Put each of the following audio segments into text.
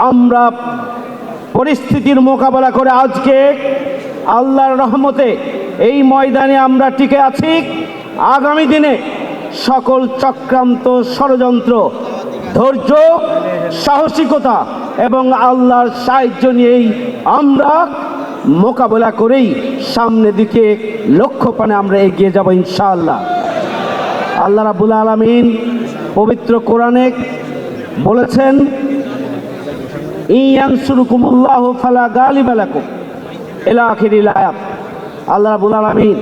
আমরা পরিস্থিতির মোকাবেলা করে আজকে আল্লাহর রহমতে এই ময়দানে আমরা টিকে আছি। আগামী দিনে সকল চক্রান্ত, ষড়যন্ত্র, ধৈর্য, সাহসিকতা এবং আল্লাহর সাহায্য নিয়েই আমরা মোকাবেলা করেই সামনের দিকে লক্ষ্যপানে আমরা এগিয়ে যাব ইনশাআল্লাহ। আল্লাহ রাব্বুল আলামিন পবিত্র কোরআনে বলেছেন, ইয়ানসুরকুমুল্লাহু ফালা গালিবা লাকুম ইলা আখিরিল আয়াত। আল্লাহ রাব্বুল আলামিন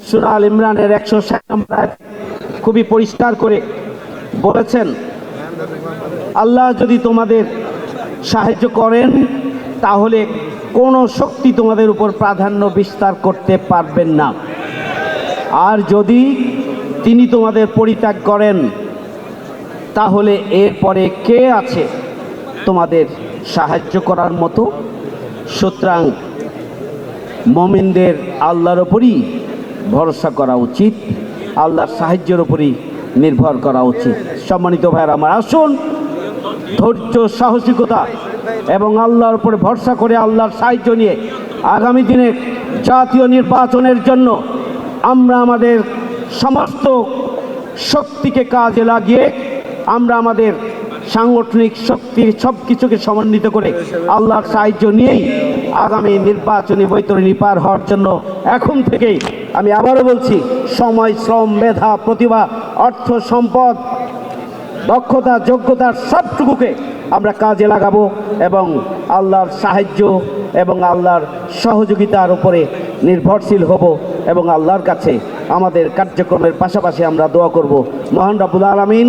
সূরা আল ইমরানের 160 নম্বর আয়াত খুবই পরিষ্কার করে বলেছেন, আল্লাহ যদি তোমাদের সাহায্য করেন তাহলে কোনো শক্তি তোমাদের উপর প্রাধান্য বিস্তার করতে পারবেন না, আর যদি তিনি তোমাদের পরিত্যাগ করেন তাহলে এরপরে কে আছে তোমাদের সাহায্য করার মতো? সুতরাং মুমিনদের আল্লাহর উপরই ভরসা করা উচিত, আল্লাহর সাহায্যের উপরই নির্ভর করা উচিত। সম্মানিত ভাইয়েরা আমার, আসুন ধৈর্য, সাহসিকতা এবং আল্লাহর উপরে ভরসা করে আল্লাহর সাহায্য নিয়ে আগামী দিনে জাতীয় নির্বাচনের জন্য আমরা আমাদের সমস্ত শক্তিকে কাজে লাগিয়ে আমরা আমাদের সাংগঠনিক শক্তির সব কিছুকে সমন্বিত করে আল্লাহর সাহায্য নিয়েই আগামী নির্বাচনী বৈতরণী পার হওয়ার জন্য এখন থেকেই, আমি আবারও বলছি, সময়, শ্রম, মেধা, প্রতিভা, অর্থ, সম্পদ, দক্ষতা, যোগ্যতার সবটুকুকে আমরা কাজে লাগাবো এবং আল্লাহর সাহায্য এবং আল্লাহর সহযোগিতার উপরে নির্ভরশীল হব এবং আল্লাহর কাছে আমাদের কার্যক্রমের পাশাপাশি আমরা দোয়া করব। মহান রব্বুল আলামিন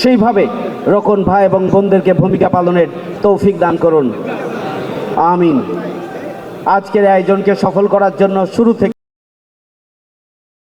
সেইভাবে রোকন ভাই এবং বোনদেরকে ভূমিকা পালনের তৌফিক দান করুন, আমিন। আজকের আয়োজনকে সফল করার জন্য শুরু থেকে